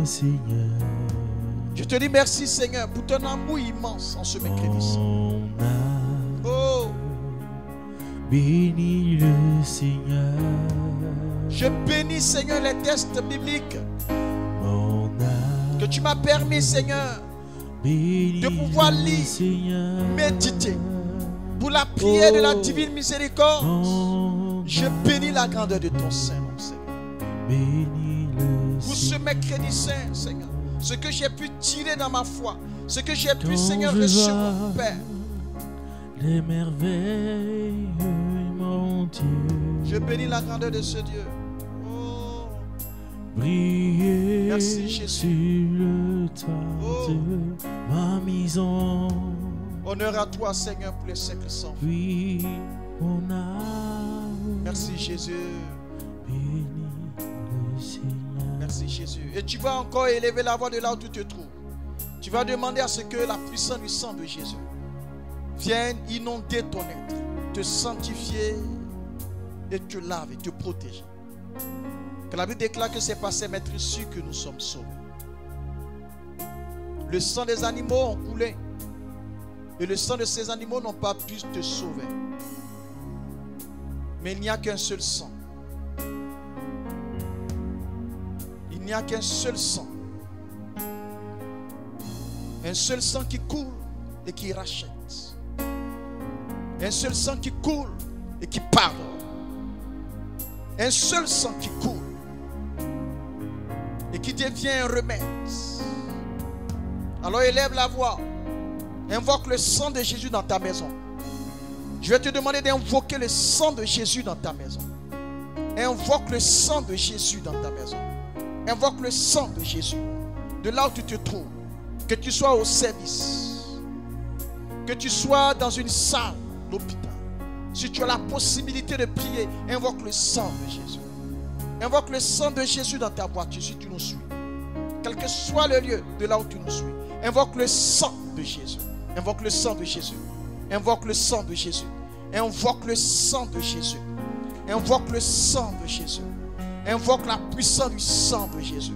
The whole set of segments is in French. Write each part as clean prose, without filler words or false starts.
Seigneur. Je te dis merci, Seigneur, pour ton amour immense en ce mercredi saint. Mon âme Oh, bénis le Seigneur. je bénis, Seigneur, les textes bibliques Mon âme que tu m'as permis, Seigneur, bénis de pouvoir le lire, Seigneur. méditer. Pour la prière de la divine miséricorde, Mon je bénis la grandeur de ton Saint-Nom, Seigneur. bénis le Pour ce mercredi saint, Seigneur, ce que j'ai pu tirer dans ma foi, ce que j'ai pu, Quand Seigneur, je recevoir, vois Père. les merveilles, mon Dieu. Je bénis la grandeur de ce Dieu. Oh, Briller Merci, Jésus. sur le toit Oh. de ma maison. honneur à toi, Seigneur, pour les siècles sans fin. Puis mon âme Merci, Jésus. bénis le Seigneur. Merci, Jésus. Et tu vas encore élever la voix de là où tu te trouves. Tu vas demander à ce que la puissance du sang de Jésus vienne inonder ton être, te sanctifier et te laver, te protéger. Que la Bible déclare que c'est par ces maîtresses que nous sommes sauvés. Le sang des animaux ont coulé. Et le sang de ces animaux n'ont pas pu te sauver. Mais il n'y a qu'un seul sang. Il n'y a qu'un seul sang. Un seul sang qui coule et qui rachète. Un seul sang qui coule et qui pardonne. Un seul sang qui coule et qui devient un remède. Alors élève la voix. Invoque le sang de Jésus dans ta maison. Je vais te demander d'invoquer le sang de Jésus dans ta maison. Invoque le sang de Jésus dans ta maison. Invoque le sang de Jésus. De là où tu te trouves. Que tu sois au service. Que tu sois dans une salle d'hôpital. Si tu as la possibilité de prier, invoque le sang de Jésus. Invoque le sang de Jésus dans ta voiture si tu nous suis. Quel que soit le lieu de là où tu nous suis. Invoque le sang de Jésus. Invoque le sang de Jésus. Invoque le sang de Jésus. Invoque le sang de Jésus. Invoque le sang de Jésus. Invoque la puissance du sang de Jésus.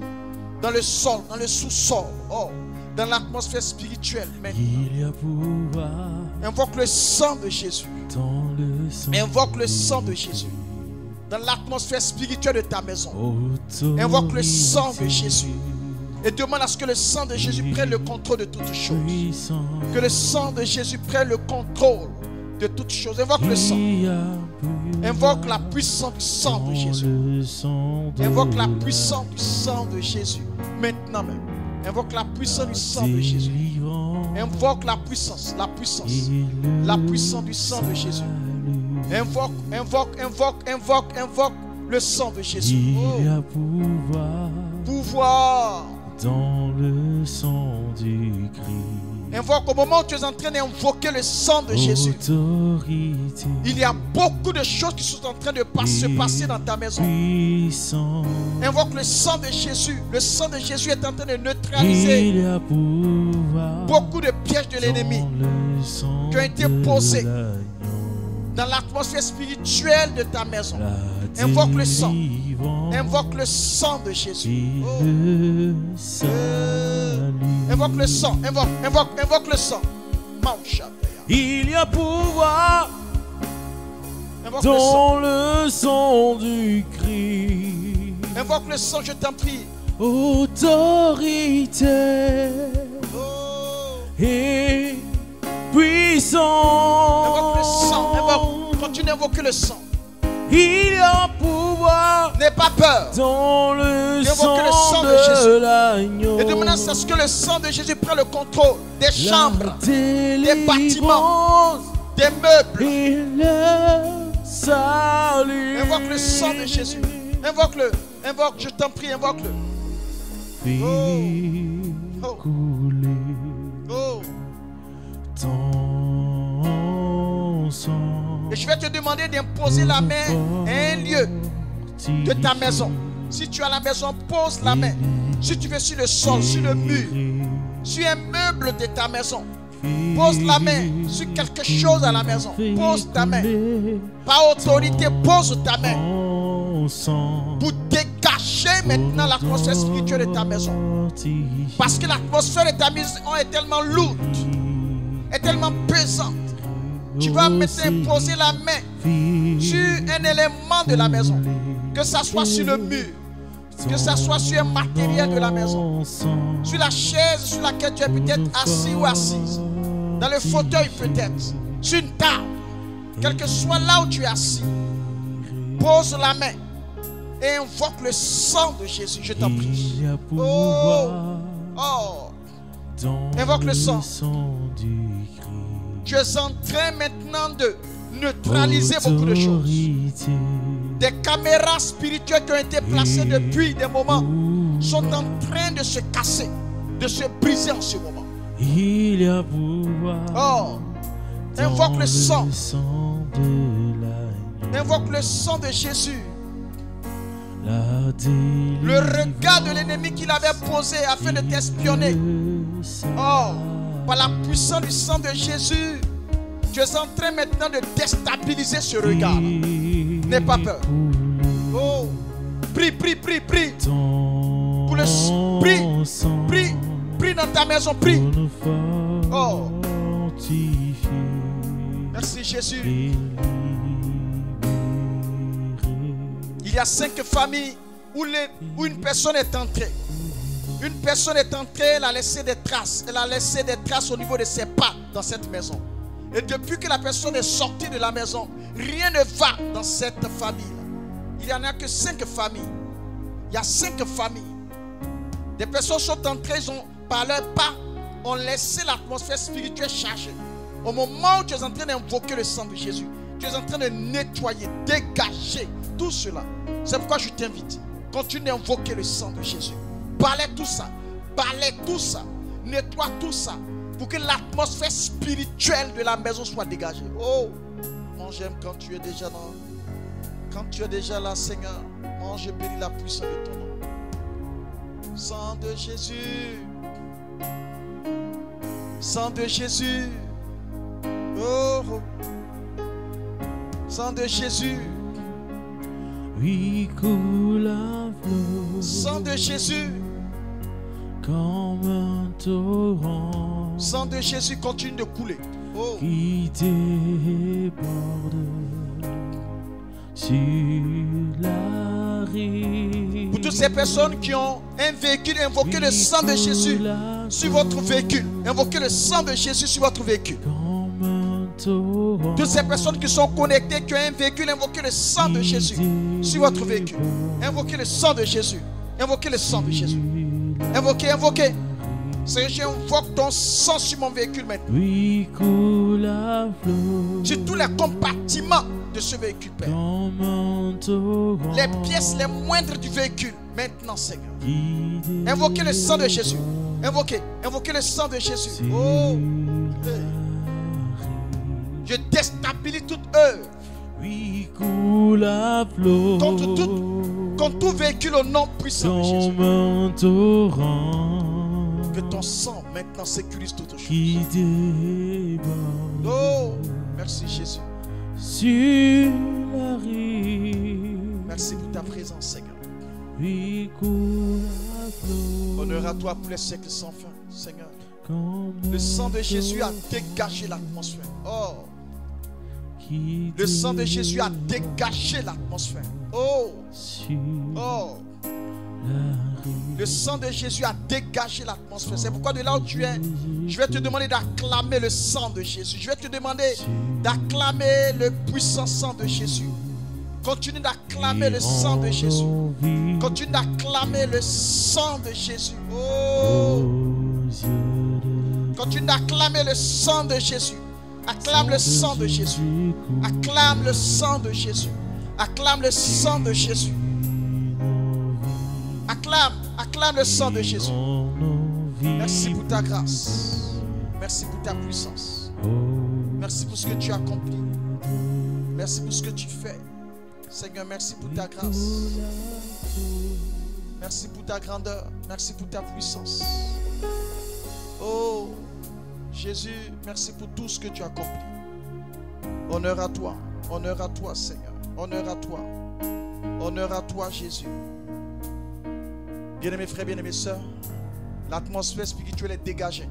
Dans le sol, dans le sous-sol. Oh, dans l'atmosphère spirituelle. Il y a pouvoir Invoque le sang de Jésus. dans le sang. Invoque le sang de Jésus. Dans l'atmosphère spirituelle de ta maison. Autorité. Invoque le sang de Jésus. Et demande à ce que le sang de Jésus prenne le contrôle de toutes choses. Puissant. Que le sang de Jésus prenne le contrôle de toutes choses. Invoque le sang. Il y a pouvoir Invoque la puissance du sang de dans Jésus. le sang de Invoque la puissance du sang de Jésus. Maintenant même. Invoque la puissance du sang de Jésus. délivrance Invoque la puissance, la puissance. et le La puissance du sang de Jésus. salut. Invoque, invoque, invoque, invoque, invoque le sang de Jésus. Il y Oh, a pouvoir pouvoir. dans le sang du Christ. Invoque au moment où tu es en train d'invoquer le sang de Jésus. Autorité. Il y a beaucoup de choses qui sont en train de se passer dans ta maison. Puissant. Invoque le sang de Jésus. Le sang de Jésus est en train de neutraliser Il y a pouvoir beaucoup de pièges de l'ennemi dans le sang qui ont été de posés l'agneau. dans l'atmosphère spirituelle de ta maison. La Invoque le sang. délivrance Invoque le sang de Jésus. et Oh. le salut. Invoque le sang. Invoque le sang. Mancha. Il y a pouvoir Invoque le sang. dans le sang du Christ. Invoque le sang, je t'en prie. Autorité Oh. et puissance. Invoque le sang. Invoque. Continue d'invoquer le sang. Il y a pouvoir N'aie pas peur. dans le Invoquez le sang sang de Jésus. de l'agneau. Et demande à ce que le sang de Jésus prenne le contrôle des chambres, des bâtiments, des meubles. et le salut. Invoque le sang de Jésus. Invoque-le. Invoque, je t'en prie, invoque-le. Fais Oh. couler Oh. ton sang. Et je vais te demander d'imposer la main à un lieu de ta maison. Si tu as la maison, pose la main. Si tu veux sur le sol, sur le mur, sur un meuble de ta maison, pose la main sur quelque chose à la maison. Pose ta main. Par autorité, pose ta main Ton sang. pour dégager changer maintenant l'atmosphère spirituelle de ta maison. Parce que l'atmosphère de ta maison est tellement lourde, est tellement pesante. Tu vas maintenant poser la main sur un élément de la maison. Que ça soit sur le mur, que ça soit sur un matériel de la maison, sur la chaise sur laquelle tu es peut-être assis ou assise, dans le fauteuil peut-être, sur une table, quel que soit là où tu es assis, pose la main et invoque le sang de Jésus, je t'en prie. Oh, invoque le sang. Tu es en train maintenant de neutraliser beaucoup de choses. Des caméras spirituelles qui ont été placées depuis des moments sont en train de se casser, de se briser en ce moment. Oh, invoque le sang. Invoque le sang de Jésus. Le regard de l'ennemi qu'il avait posé afin de t'espionner. Oh, par la puissance du sang de Jésus, tu es en train maintenant de déstabiliser ce regard. N'aie pas peur. Oh, prie, prie, prie, prie. Pour le prie dans ta maison, prie. Oh, merci Jésus. Il y a 5 familles où une personne est entrée. Une personne est entrée, elle a laissé des traces. Elle a laissé des traces au niveau de ses pas dans cette maison. Et depuis que la personne est sortie de la maison, rien ne va dans cette famille. Il n'y en a que 5 familles. Il y a 5 familles. Des personnes sont entrées, ils ont, par leur pas, ont laissé l'atmosphère spirituelle chargée. Au moment où tu es en train d'invoquer le sang de Jésus, tu es en train de nettoyer, dégager tout cela. C'est pourquoi je t'invite. Continue d'invoquer le sang de Jésus. Balaie tout ça. Balaie tout ça. Nettoie tout ça. Pour que l'atmosphère spirituelle de la maison soit dégagée. Oh, moi j'aime quand tu es déjà là. Quand tu es déjà là, Seigneur, moi je bénis la puissance de ton nom. Sang de Jésus. Sang de Jésus. Oh, oh. Sang de Jésus. Sang de Jésus. Comme un torrent. Sang de Jésus continue de couler. Oh. Qui déborde sur la rive. Pour toutes ces personnes qui ont un véhicule, invoquez le sang de Jésus sur votre véhicule. Invoquez le sang de Jésus sur votre véhicule. Toutes ces personnes qui sont connectées, qui ont un véhicule, invoquez le sang de Jésus sur votre véhicule. Invoquez le sang de Jésus. Invoquez le sang de Jésus. Invoquez, invoquez. Seigneur, j'invoque ton sang sur mon véhicule maintenant. Sur tous les compartiments de ce véhicule, Père. Les pièces les moindres du véhicule, maintenant, Seigneur. Invoquez le sang de Jésus. Invoquez, invoquez le sang de Jésus. Oh. Je déstabilise toute œuvre contre tout véhicule au nom puissant de Jésus. Que ton sang maintenant sécurise toutes choses. Oh, merci Jésus. Sur la rive. Merci pour ta présence, Seigneur. Honneur à toi pour les siècles sans fin, Seigneur. Le sang de Jésus a dégagé l'atmosphère. Oh. Le sang de Jésus a dégagé l'atmosphère. Oh. Oh. Le sang de Jésus a dégagé l'atmosphère. C'est pourquoi de là où tu es, je vais te demander d'acclamer le sang de Jésus. Je vais te demander d'acclamer le puissant sang de Jésus. Continue d'acclamer le sang de Jésus. Continue d'acclamer le sang de Jésus. Oh. Continue d'acclamer le sang de Jésus. Acclame le sang de Jésus. Acclame le sang de Jésus. Acclame le sang de Jésus. Acclame, acclame le sang de Jésus. Merci pour ta grâce. Merci pour ta puissance. Merci pour ce que tu as accompli. Merci pour ce que tu fais. Seigneur, merci pour ta grâce. Merci pour ta grandeur. Merci pour ta puissance. Oh, Jésus, merci pour tout ce que tu as accompli. Honneur à toi, Seigneur. Honneur à toi. Honneur à toi, Jésus. Bien-aimés frères, bien-aimés sœurs, l'atmosphère spirituelle est dégagée.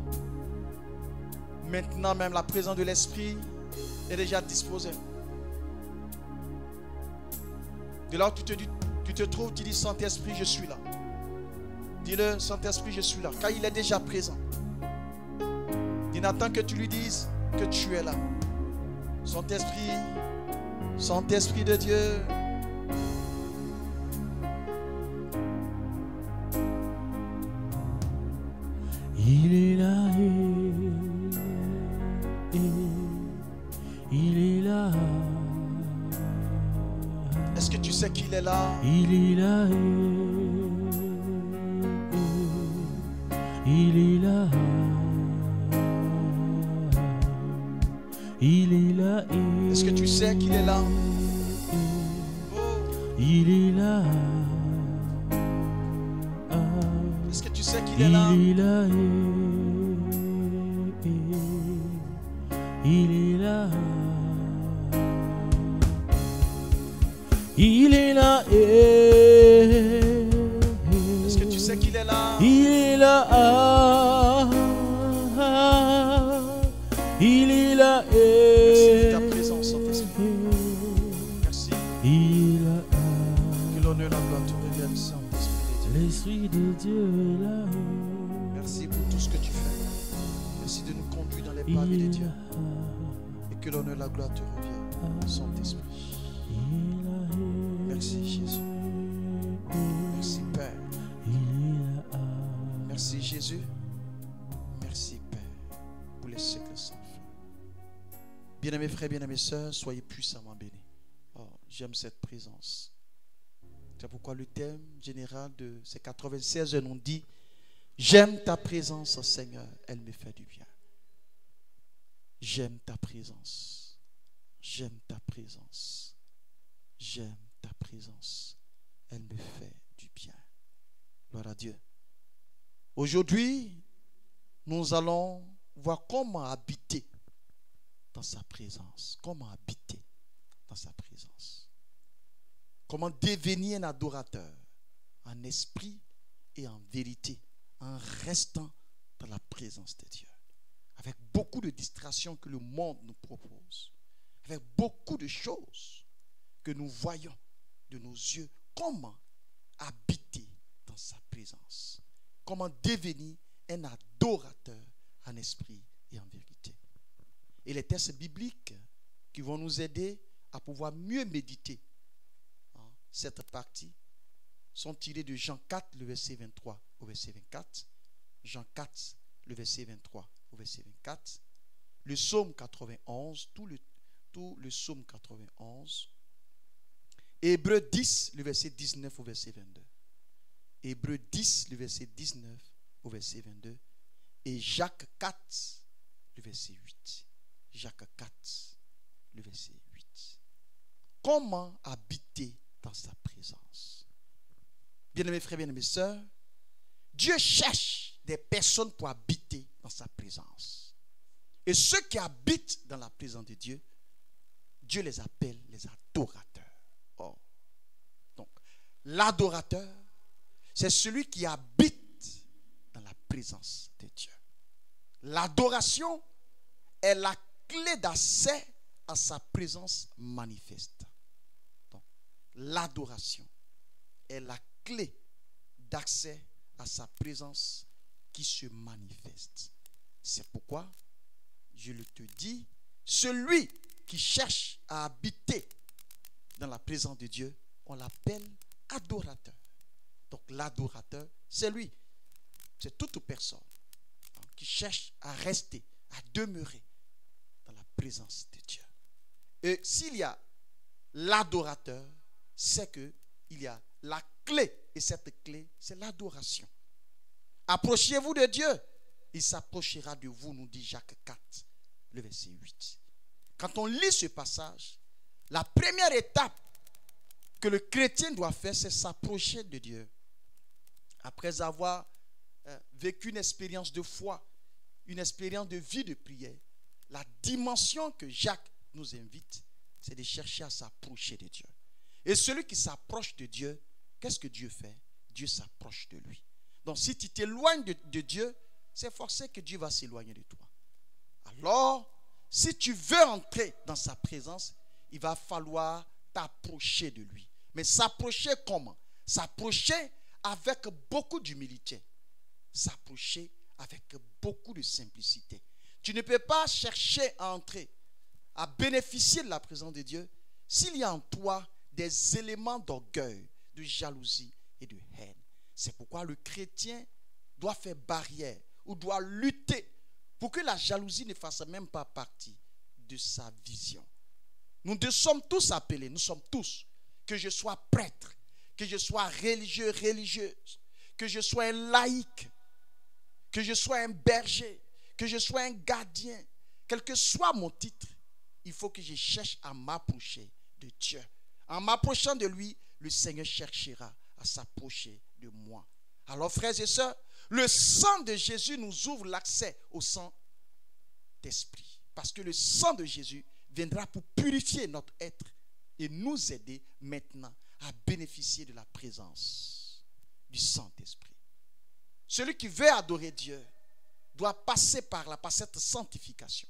Maintenant même, la présence de l'Esprit est déjà disposée. De là où tu te trouves, tu dis Saint-Esprit, je suis là. Dis-le, Saint-Esprit, je suis là. Car il est déjà présent. Il n'attend que tu lui dises que tu es là. Saint-Esprit, Saint-Esprit de Dieu. Il est là, il est là. Est-ce que tu sais qu'il est là? Il est là, il est là. Il est là. Est-ce que tu sais qu'il est là? Il est là. Est-ce que tu sais qu'il est là? Il est là. Il est là. Il est là. Est-ce que tu sais qu'il est là? Il est là. Il est là. Merci de ta présence, Saint-Esprit. Merci. Il est là. Que l'honneur et la gloire te reviennent, Saint-Esprit. L'Esprit de Dieu est là. Merci pour tout ce que tu fais. Merci de nous conduire dans les pavis de Dieu. Et que l'honneur et la gloire te reviennent, Saint-Esprit. Merci Jésus. Merci Père. Merci Jésus. Merci Père pour les siècles sans fin. Bien-aimés frères, bien-aimés sœurs, soyez puissamment bénis. Oh, j'aime cette présence. C'est pourquoi le thème général de ces 96 heures nous dit: j'aime ta présence, Seigneur, elle me fait du bien. J'aime ta présence. J'aime ta présence. J'aime ta présence. Elle me fait du bien. Gloire à Dieu. Aujourd'hui, nous allons voir comment habiter dans sa présence. Comment habiter dans sa présence. Comment devenir un adorateur en esprit et en vérité, en restant dans la présence de Dieu. Avec beaucoup de distractions que le monde nous propose. Avec beaucoup de choses que nous voyons de nos yeux. Comment habiter dans sa présence. Comment devenir un adorateur en esprit et en vérité. Et les textes bibliques qui vont nous aider à pouvoir mieux méditer cette partie sont tirés de Jean 4, le verset 23 au verset 24. Jean 4, le verset 23 au verset 24. Le psaume 91, tout le psaume 91. Hébreux 10, le verset 19 au verset 22. Hébreux 10, le verset 19 au verset 22. Et Jacques 4, le verset 8. Jacques 4, le verset 8. Comment habiter dans sa présence? Bien-aimés frères, bien-aimés sœurs, Dieu cherche des personnes pour habiter dans sa présence. Et ceux qui habitent dans la présence de Dieu, Dieu les appelle les adorateurs. Oh. Donc, l'adorateur, c'est celui qui habite dans la présence de Dieu. L'adoration est la clé d'accès à sa présence manifeste. Donc, l'adoration est la clé d'accès à sa présence qui se manifeste. C'est pourquoi, je le te dis, celui qui cherche à habiter dans la présence de Dieu, on l'appelle adorateur. Donc l'adorateur, c'est lui. C'est toute personne qui cherche à rester, à demeurer dans la présence de Dieu. Et s'il y a l'adorateur, c'est qu'il y a la clé. Et cette clé, c'est l'adoration. Approchez-vous de Dieu. Il s'approchera de vous, nous dit Jacques 4, le verset 8. Quand on lit ce passage, la première étape que le chrétien doit faire, c'est s'approcher de Dieu. Après avoir vécu une expérience de foi, une expérience de vie de prière, la dimension que Jacques nous invite, c'est de chercher à s'approcher de Dieu. Et celui qui s'approche de Dieu, qu'est-ce que Dieu fait? Dieu s'approche de lui. Donc si tu t'éloignes de Dieu, c'est forcé que Dieu va s'éloigner de toi. Alors, si tu veux entrer dans sa présence, il va falloir t'approcher de lui. Mais s'approcher comment? S'approcher avec beaucoup d'humilité. S'approcher avec beaucoup de simplicité. Tu ne peux pas chercher à entrer, à bénéficier de la présence de Dieu s'il y a en toi des éléments d'orgueil, de jalousie et de haine. C'est pourquoi le chrétien doit faire barrière ou doit lutter pour que la jalousie ne fasse même pas partie de sa vision. Nous sommes tous appelés, nous sommes tous, que je sois prêtre, que je sois religieux, religieuse, que je sois un laïc, que je sois un berger, que je sois un gardien, quel que soit mon titre, il faut que je cherche à m'approcher de Dieu. En m'approchant de lui, le Seigneur cherchera à s'approcher de moi. Alors frères et sœurs, le sang de Jésus nous ouvre l'accès au Saint-Esprit. Parce que le sang de Jésus viendra pour purifier notre être et nous aider maintenant à bénéficier de la présence du Saint-Esprit. Celui qui veut adorer Dieu doit passer par cette sanctification,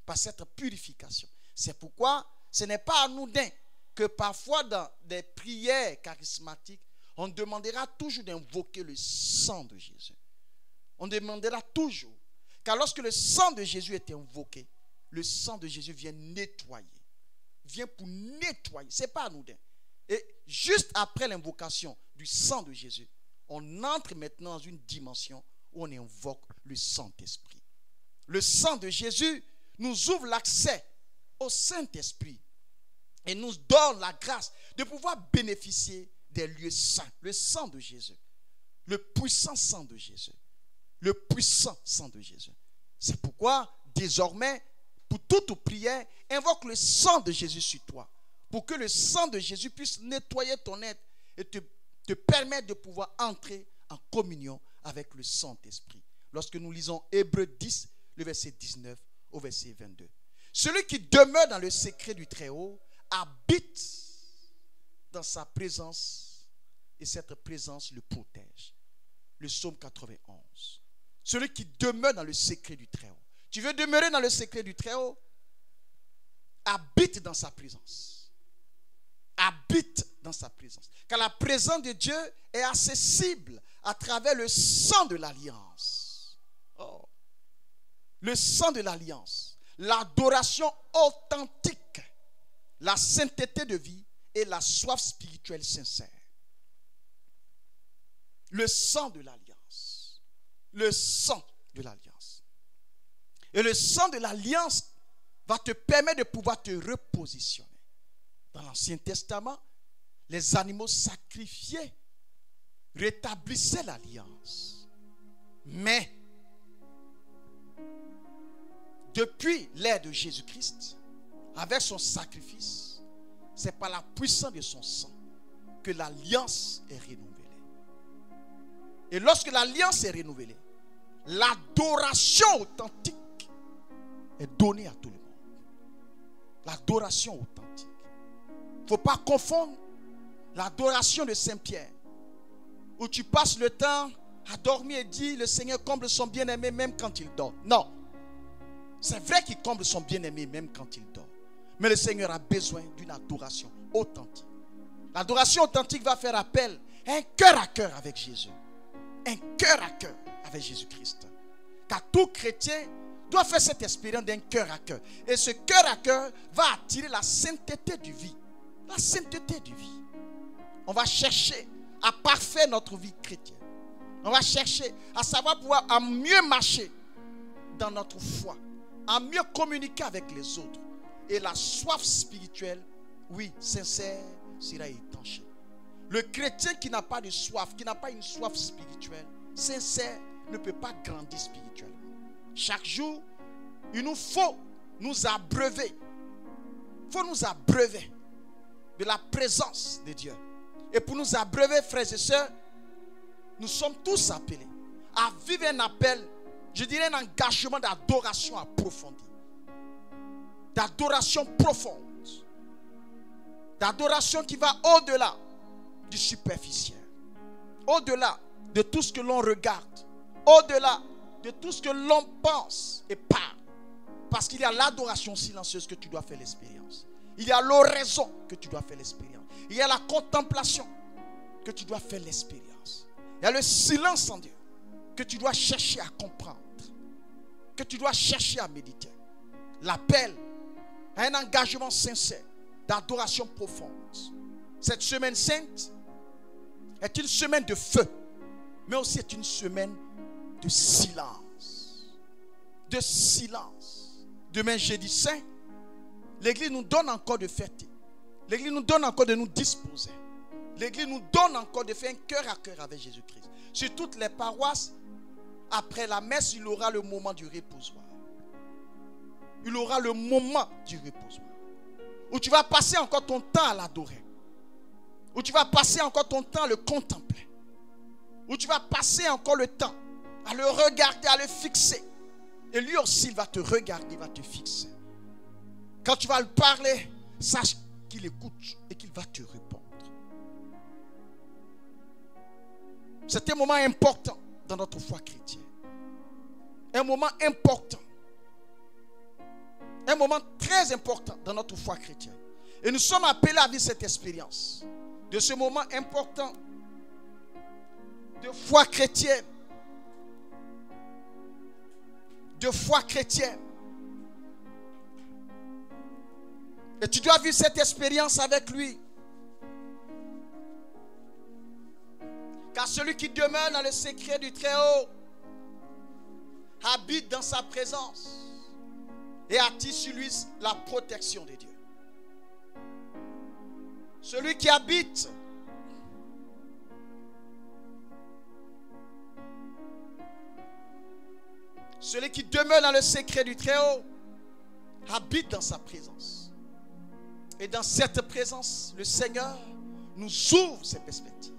par cette purification. C'est pourquoi ce n'est pas anodin que parfois dans des prières charismatiques, on demandera toujours d'invoquer le sang de Jésus. On demandera toujours, car lorsque le sang de Jésus est invoqué, le sang de Jésus vient nettoyer. Vient pour nettoyer. Ce n'est pas anodin. Et juste après l'invocation du sang de Jésus, on entre maintenant dans une dimension où on invoque le Saint-Esprit. Le sang de Jésus nous ouvre l'accès au Saint-Esprit et nous donne la grâce de pouvoir bénéficier des lieux saints. Le sang de Jésus. Le puissant sang de Jésus. Le puissant sang de Jésus. C'est pourquoi, désormais, pour toute prière, invoque le sang de Jésus sur toi. Pour que le sang de Jésus puisse nettoyer ton être et te permettre de pouvoir entrer en communion avec le Saint-Esprit. Lorsque nous lisons Hébreux 10, le verset 19 au verset 22. Celui qui demeure dans le secret du Très-Haut habite dans sa présence et cette présence le protège. Le psaume 91. Celui qui demeure dans le secret du Très-Haut. Tu veux demeurer dans le secret du Très-Haut? Habite dans sa présence. Habite dans sa présence. Car la présence de Dieu est accessible à travers le sang de l'alliance. Oh. Le sang de l'alliance. L'adoration authentique. La sainteté de vie et la soif spirituelle sincère. Le sang de l'alliance. Le sang de l'alliance. Et le sang de l'alliance va te permettre de pouvoir te repositionner. Dans l'Ancien Testament, les animaux sacrifiés rétablissaient l'alliance. Mais, depuis l'ère de Jésus-Christ, avec son sacrifice, c'est par la puissance de son sang que l'alliance est renouvelée. Et lorsque l'alliance est renouvelée, l'adoration authentique est donnée à tout le monde. L'adoration authentique. Il ne faut pas confondre l'adoration de Saint-Pierre, où tu passes le temps à dormir et dire le Seigneur comble son bien-aimé même quand il dort. Non. C'est vrai qu'il comble son bien-aimé même quand il dort. Mais le Seigneur a besoin d'une adoration authentique. L'adoration authentique va faire appel à un cœur avec Jésus. Un cœur à cœur avec Jésus-Christ. Car tout chrétien doit faire cette expérience d'un cœur à cœur. Et ce cœur à cœur va attirer la sainteté du vie. La sainteté du vie. On va chercher à parfaire notre vie chrétienne. On va chercher à savoir pouvoir à mieux marcher dans notre foi. À mieux communiquer avec les autres. Et la soif spirituelle, oui, sincère, sera étanchée. Le chrétien qui n'a pas de soif, qui n'a pas une soif spirituelle, sincère, ne peut pas grandir spirituellement. Chaque jour, il nous faut nous abreuver. Il faut nous abreuver de la présence de Dieu. Et pour nous abreuver, frères et sœurs, nous sommes tous appelés à vivre un appel, je dirais un engagement d'adoration approfondie. D'adoration profonde. D'adoration qui va au-delà du superficiel. au-delà de tout ce que l'on regarde, au-delà de tout ce que l'on pense et parle. Parce qu'il y a l'adoration silencieuse que tu dois faire l'expérience. Il y a l'oraison que tu dois faire l'expérience. Il y a la contemplation que tu dois faire l'expérience. Il y a le silence en Dieu que tu dois chercher à comprendre, que tu dois chercher à méditer. L'appel à un engagement sincère d'adoration profonde. Cette semaine sainte est une semaine de feu, mais aussi est une semaine de silence. De silence. Demain, jeudi saint, l'Église nous donne encore de fêter. L'Église nous donne encore de nous disposer. L'Église nous donne encore de faire un cœur à cœur avec Jésus-Christ. Sur toutes les paroisses, après la messe, il aura le moment du reposoir. Il aura le moment du reposoir. Où tu vas passer encore ton temps à l'adorer. Où tu vas passer encore ton temps à le contempler. Où tu vas passer encore le temps à le regarder, à le fixer. Et lui aussi, il va te regarder, il va te fixer. Quand tu vas le parler, sache qu'il écoute et qu'il va te répondre. C'est un moment important dans notre foi chrétienne. Un moment important. Un moment très important dans notre foi chrétienne. Et nous sommes appelés à vivre cette expérience de ce moment important de foi chrétienne. De foi chrétienne. Et tu dois vivre cette expérience avec lui. Car celui qui demeure dans le secret du Très-Haut habite dans sa présence et attire sur lui la protection de Dieu. Celui qui habite celui qui demeure dans le secret du Très-Haut habite dans sa présence. Et dans cette présence, le Seigneur nous ouvre ses perspectives.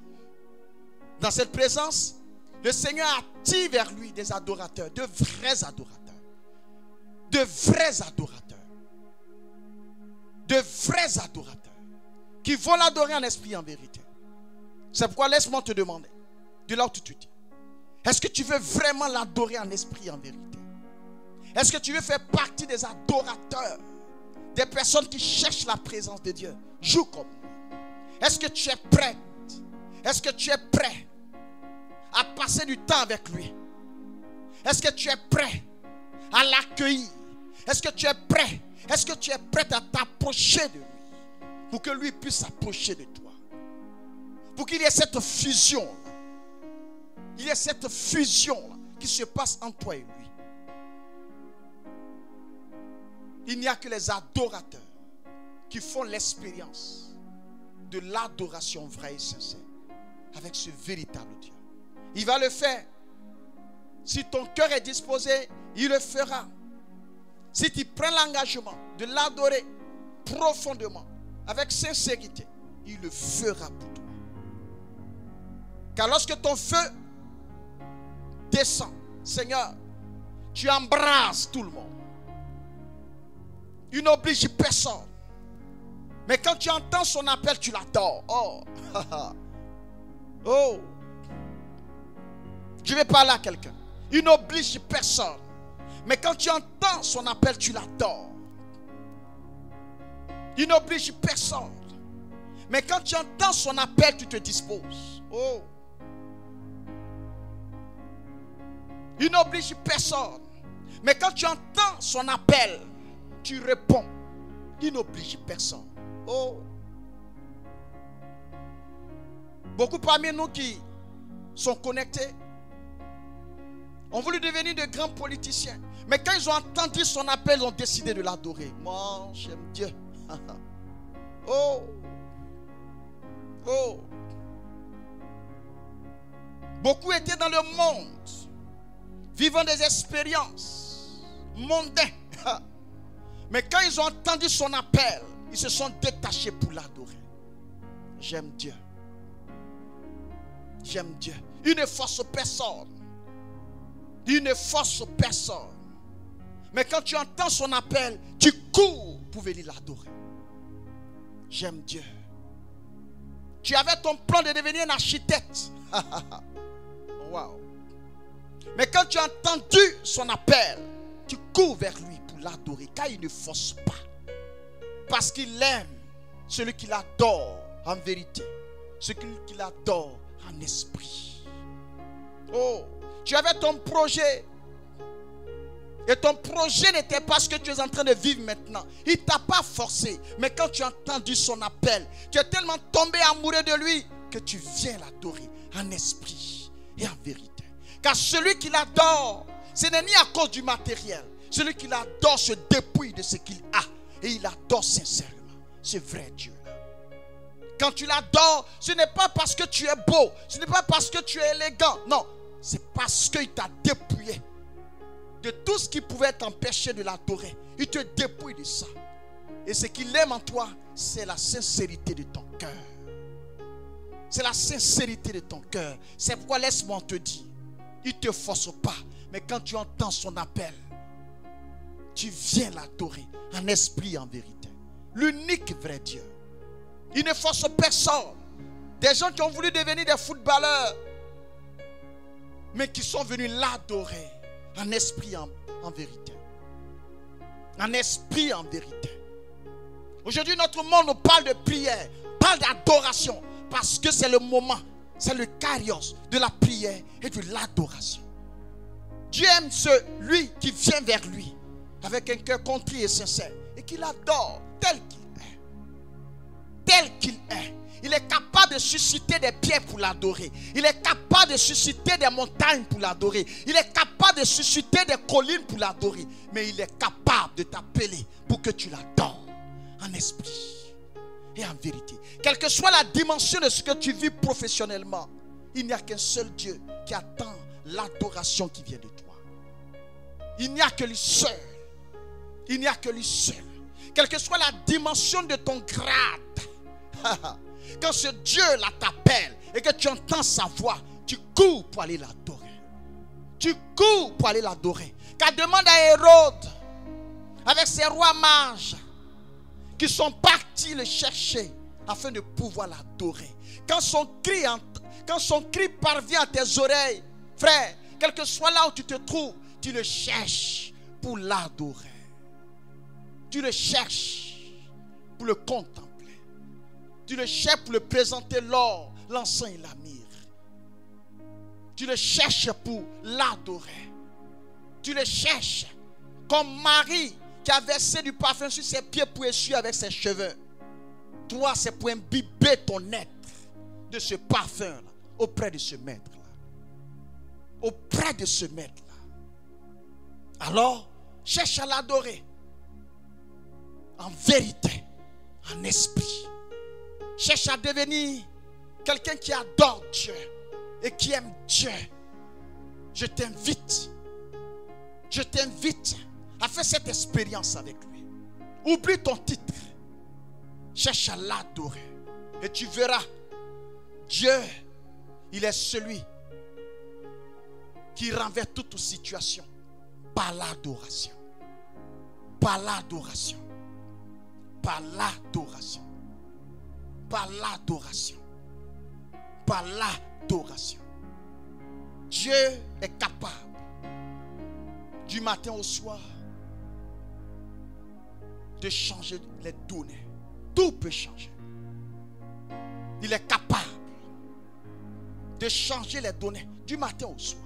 Dans cette présence, le Seigneur attire vers lui des adorateurs, de vrais adorateurs. De vrais adorateurs. De vrais adorateurs. Qui vont l'adorer en esprit et en vérité. C'est pourquoi laisse-moi te demander, de là où tu te dis, est-ce que tu veux vraiment l'adorer en esprit et en vérité? Est-ce que tu veux faire partie des adorateurs? Des personnes qui cherchent la présence de Dieu? Joue comme lui. Est-ce que tu es prête? Est-ce que tu es prêt à passer du temps avec lui? Est-ce que tu es prêt à l'accueillir? Est-ce que tu es prêt? Est-ce que tu es prête à t'approcher de lui? Pour que lui puisse s'approcher de toi. Pour qu'il y ait cette fusion. Il y a cette fusion qui se passe entre toi et lui. Il n'y a que les adorateurs qui font l'expérience de l'adoration vraie et sincère avec ce véritable Dieu. Il va le faire. Si ton cœur est disposé, il le fera. Si tu prends l'engagement de l'adorer profondément, avec sincérité, il le fera pour toi. Car lorsque ton feu descend, Seigneur, tu embrasses tout le monde. Il n'oblige personne. Mais quand tu entends son appel, tu l'adores. Oh, oh. Je vais parler à quelqu'un. Il n'oblige personne. Mais quand tu entends son appel, tu l'adores. Il n'oblige personne. Mais quand tu entends son appel, tu te disposes. Oh. Il n'oblige personne. Mais quand tu entends son appel, tu réponds. Il n'oblige personne. Oh. Beaucoup parmi nous qui sont connectés ont voulu devenir de grands politiciens. Mais quand ils ont entendu son appel, ils ont décidé de l'adorer. Moi, j'aime Dieu. Oh. Oh. Beaucoup étaient dans le monde, vivant des expériences mondaines. Mais quand ils ont entendu son appel, ils se sont détachés pour l'adorer. J'aime Dieu. J'aime Dieu. Il ne force personne. Il ne force personne. Mais quand tu entends son appel, tu cours pour venir l'adorer. J'aime Dieu. Tu avais ton plan de devenir un architecte. Wow. Mais quand tu as entendu son appel, tu cours vers lui pour l'adorer, car il ne force pas. Parce qu'il aime celui qui l'adore en vérité, celui qui l'adore en esprit. Oh, tu avais ton projet. Et ton projet n'était pas ce que tu es en train de vivre maintenant. Il ne t'a pas forcé. Mais quand tu as entendu son appel, tu es tellement tombé amoureux de lui que tu viens l'adorer en esprit et en vérité. Car celui qui l'adore, ce n'est ni à cause du matériel. Celui qui l'adore se dépouille de ce qu'il a. Et il adore sincèrement. C'est vrai Dieu là. Quand tu l'adores, ce n'est pas parce que tu es beau. Ce n'est pas parce que tu es élégant. Non, c'est parce qu'il t'a dépouillé de tout ce qui pouvait t'empêcher de l'adorer. Il te dépouille de ça. Et ce qu'il aime en toi, c'est la sincérité de ton cœur. C'est la sincérité de ton cœur. C'est pourquoi laisse-moi te dire, il ne te force pas. Mais quand tu entends son appel, tu viens l'adorer en esprit et en vérité. L'unique vrai Dieu. Il ne force personne. Des gens qui ont voulu devenir des footballeurs, mais qui sont venus l'adorer en esprit, en vérité. En esprit, en vérité. Aujourd'hui, notre monde nous parle de prière, parle d'adoration, parce que c'est le moment, c'est le kairos de la prière et de l'adoration. Dieu aime celui qui vient vers lui avec un cœur contrit et sincère et qui l'adore tel qu'il est. Tel qu'il est. Il est capable de susciter des pierres pour l'adorer. Il est capable de susciter des montagnes pour l'adorer. Il est capable de susciter des collines pour l'adorer. Mais il est capable de t'appeler pour que tu l'adores en esprit et en vérité. Quelle que soit la dimension de ce que tu vis professionnellement, il n'y a qu'un seul Dieu qui attend l'adoration qui vient de toi. Il n'y a que lui seul. Il n'y a que lui seul. Quelle que soit la dimension de ton grade, quand ce Dieu-là t'appelle et que tu entends sa voix, tu cours pour aller l'adorer. Tu cours pour aller l'adorer. Car demande à Hérode, avec ses rois mages, qui sont partis le chercher afin de pouvoir l'adorer. Quand son cri parvient à tes oreilles, frère, quel que soit là où tu te trouves, tu le cherches pour l'adorer. Tu le cherches pour le contempler. Tu le cherches pour le présenter l'or, l'encens et la myrrhe. Tu le cherches pour l'adorer. Tu le cherches comme Marie qui a versé du parfum sur ses pieds pour essuyer avec ses cheveux. Toi, c'est pour imbiber ton être de ce parfum-là auprès de ce maître-là. Auprès de ce maître-là. Alors, cherche à l'adorer en vérité, en esprit. Cherche à devenir quelqu'un qui adore Dieu et qui aime Dieu. Je t'invite à faire cette expérience avec lui. Oublie ton titre. Cherche à l'adorer. Et tu verras, Dieu, il est celui qui renverse toute situation par l'adoration. Par l'adoration. Par l'adoration. Par l'adoration. Par l'adoration. Dieu est capable du matin au soir de changer les données. Tout peut changer. Il est capable de changer les données du matin au soir.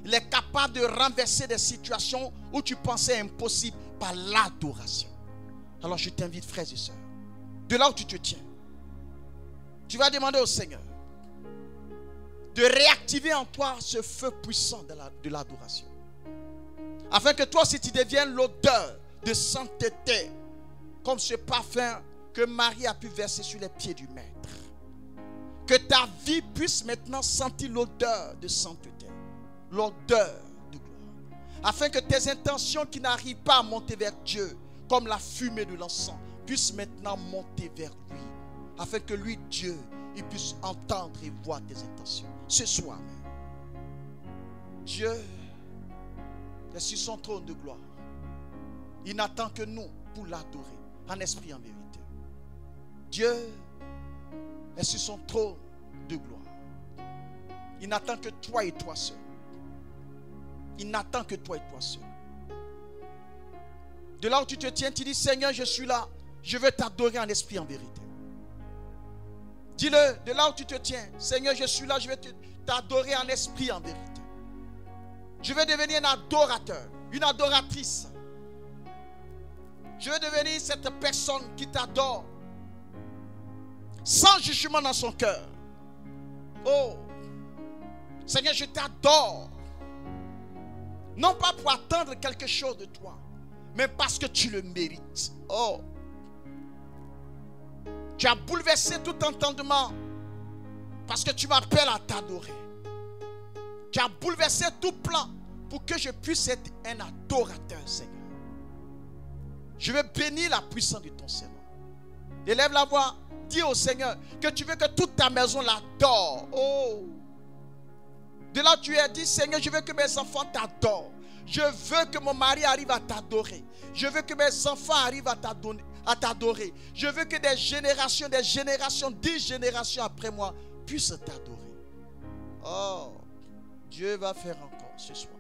Il est capable de renverser des situations où tu pensais impossible par l'adoration. Alors je t'invite, frères et sœurs, de là où tu te tiens, tu vas demander au Seigneur de réactiver en toi ce feu puissant de l'adoration. Afin que toi aussi tu deviennes l'odeur de sainteté, comme ce parfum que Marie a pu verser sur les pieds du Maître. Que ta vie puisse maintenant sentir l'odeur de sainteté, l'odeur de gloire. Afin que tes intentions qui n'arrivent pas à monter vers Dieu, comme la fumée de l'encens, puissent maintenant monter vers lui. Afin que lui, Dieu, il puisse entendre et voir tes intentions. Ce soir même, Dieu est sur son trône de gloire. Il n'attend que nous pour l'adorer en esprit et en vérité. Dieu est sur son trône de gloire. Il n'attend que toi et toi seul. Il n'attend que toi et toi seul. De là où tu te tiens, tu dis, Seigneur, je suis là. Je veux t'adorer en esprit, en vérité. Dis-le, de là où tu te tiens, Seigneur, je suis là, je veux t'adorer en esprit, en vérité. Je veux devenir un adorateur, une adoratrice. Je veux devenir cette personne qui t'adore, sans jugement dans son cœur. Oh, Seigneur, je t'adore. Non pas pour attendre quelque chose de toi, mais parce que tu le mérites. Oh, tu as bouleversé tout entendement parce que tu m'appelles à t'adorer. Tu as bouleversé tout plan pour que je puisse être un adorateur, Seigneur. Je veux bénir la puissance de ton Seigneur. Élève la voix, dis au Seigneur que tu veux que toute ta maison l'adore. Oh, de là où tu es, dis, Seigneur, je veux que mes enfants t'adorent. Je veux que mon mari arrive à t'adorer. Je veux que mes enfants arrivent à t'adorer. Je veux que des générations, 10 générations après moi puissent t'adorer. Oh, Dieu va faire encore ce soir.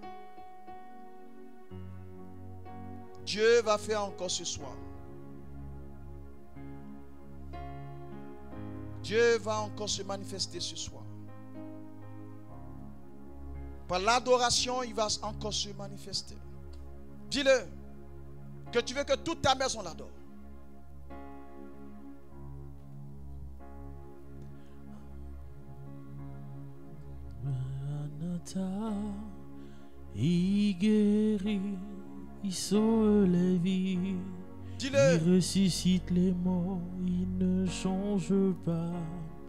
Dieu va faire encore ce soir. Dieu va encore se manifester ce soir. Par l'adoration, il va encore se manifester. Dis-le que tu veux que toute ta maison l'adore. Il guérit, il sauve les vies. Dis-le. Il ressuscite les morts, il ne change pas.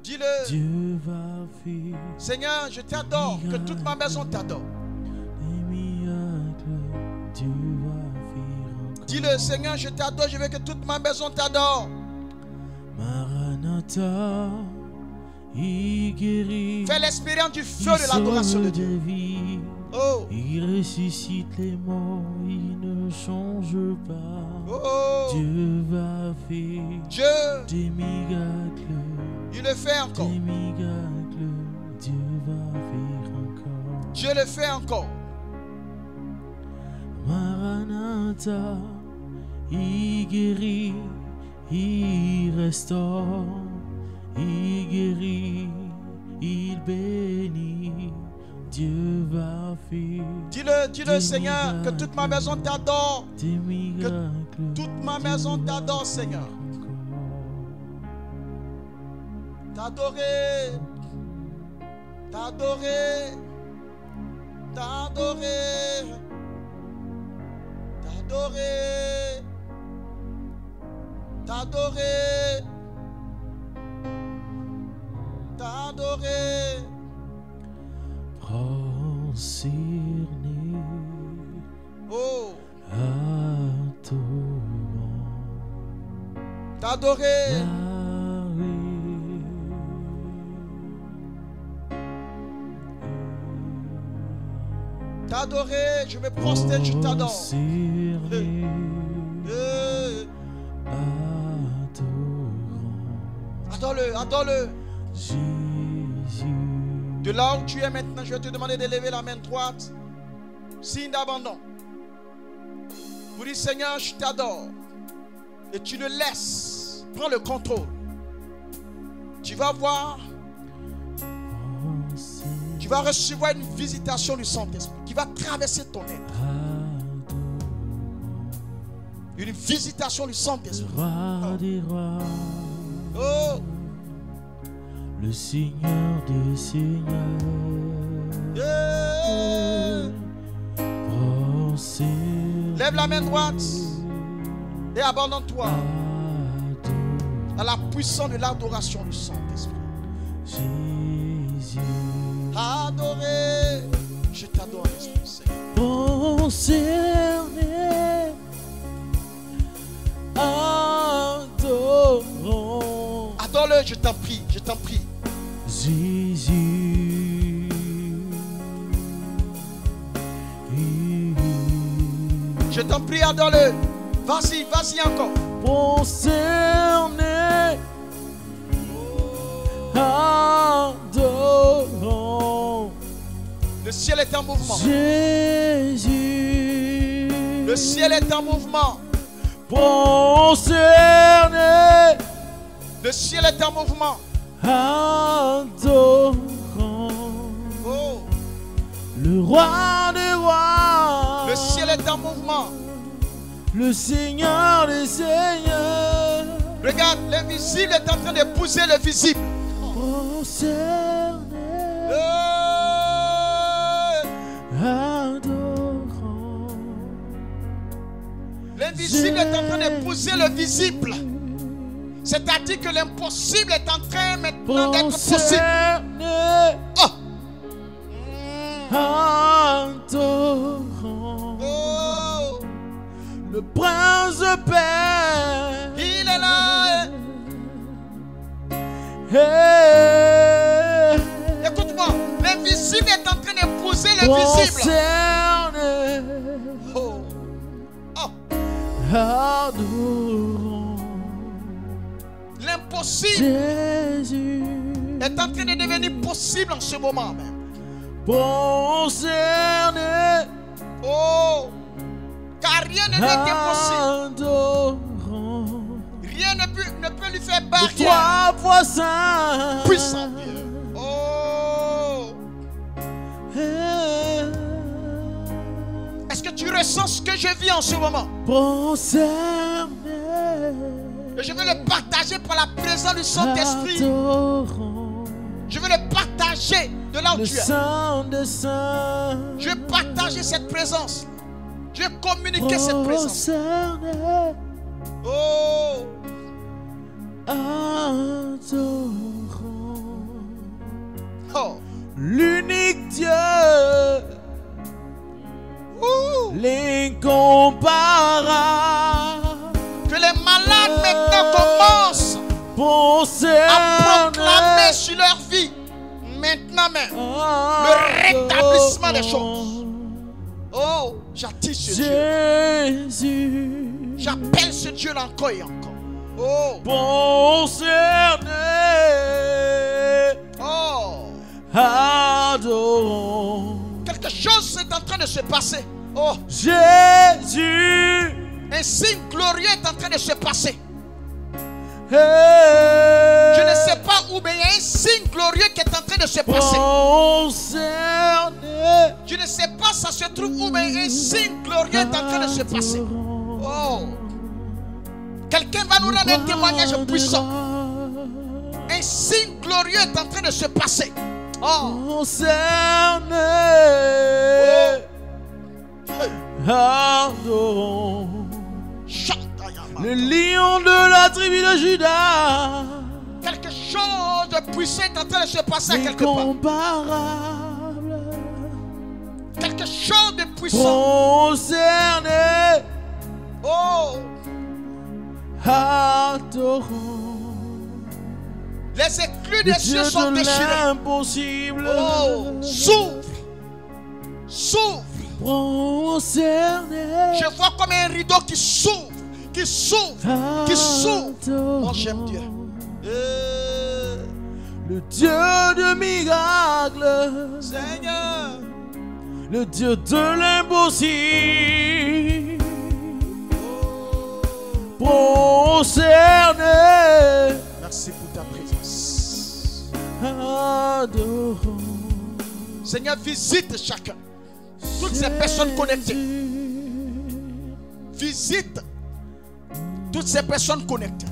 Dis-le. Dieu va faire. Seigneur, je t'adore, que toute ma maison t'adore. Des miracles, Dieu va faire encore. Dis-le, Seigneur, je t'adore, je veux que toute ma maison t'adore. Maranatha, il guérit. Fais l'expérience du feu de l'adoration de Dieu. Oh. Il ressuscite les morts, il ne change pas. Oh. Dieu va faire. Dieu. Des miracles. Il le fait encore. Des miracles, Dieu va faire encore. Dieu le fait encore. Maranatha, il guérit, il restaure, il guérit, il bénit. Dieu va faire. Dis-le, Seigneur, que toute ma maison t'adore. Des miracles. Que toute ma maison t'adore, Seigneur. T'adorer, t'adorer, t'adorer, t'adorer, t'adorer, t'adorer. Prosterné, Oh, adorant, t'adorer. T'adorer, je me prosterne, je t'adore. Adore-le, adore-le. De là où tu es maintenant, je vais te demander de lever la main droite. Signe d'abandon. Vous dites, Seigneur, je t'adore. Et tu le laisses. Prends le contrôle. Tu vas voir. Tu vas recevoir une visitation du Saint-Esprit qui va traverser ton être. Une visitation du Saint-Esprit. Oh. Le Seigneur des Seigneurs. Yeah. Lève la main droite et abandonne-toi à la puissance de l'adoration du Saint-Esprit. Jésus. Adorer, je t'adore, Esprit Saint. Concerné, adorant. Adore-le, je t'en prie, je t'en prie. Jésus. Je t'en prie, adore-le. Vas-y, vas-y encore. Concerné, adorant. Le ciel est en mouvement. Jésus. Le ciel est en mouvement. Concerné. Le ciel est en mouvement. Adorant. Oh. Le roi des rois. Le ciel est en mouvement. Le Seigneur des seigneurs. Regarde, l'invisible est en train d'épouser le visible. Concerné. Adorant. L'invisible est en train d'épouser le visible. C'est-à-dire que l'impossible est en train maintenant d'être possible. Oh. Adorant. Oh. Le prince de paix. Il est là. Hey. Écoute-moi, l'invisible est en train d'épouser le visible. Concerné. Oh. Oh. Adorant. L'impossible Jésus. est en train de devenir possible en ce moment même. Concerné. Oh. Car rien ne lui est impossible. Adorant. Rien ne peut lui faire Le barrière. 3 fois saint. Puissant Dieu. Oh. Est-ce que tu ressens ce que je vis en ce moment? Concerné. Et je veux le partager par la présence du Saint-Esprit. Adorant. Je veux le partager de là où Le tu es. Saint des saints. Je veux partager cette présence. Je veux communiquer cette présence. Concerné. Oh. Adorant. Oh. L'unique Dieu. Ouh. L'incomparable. Que les malades maintenant commencent à proclamer sur leur vie. Maintenant même. Le rétablissement des choses. Oh, j'attire ce Dieu. Jésus. J'appelle ce Dieu-là encore et encore. Oh. Concerné. Oh. Adorant. Quelque chose est en train de se passer. Oh. Jésus. Un signe glorieux est en train de se passer. Hey. Je ne sais pas où, mais il y a un signe glorieux qui est en train de se passer. Concerné. Je ne sais pas ça se trouve où, mais un signe glorieux est en train de se passer. Oh. Quelqu'un va nous rendre un témoignage puissant. Un signe glorieux est en train de se passer. Oh. Concerné. Adorant. Le lion de la tribu de Juda. Quelque chose de puissant est en train de se passer quelque part. Incomparable. Quelque chose de puissant. Concerné. Oh. Adorant. Les éclus des cieux sont déchirés. Impossible. Oh. S'ouvre. S'ouvre. Concerné. Je vois comme un rideau qui s'ouvre. Qui s'ouvre. Qui s'ouvre. Oh, j'aime Dieu. Le Dieu de miracles. Seigneur. Le Dieu de l'impossible. Concerné. Merci pour ta présence. Adorant. Seigneur, visite chacun. Toutes ces personnes connectées. Visite toutes ces personnes connectées.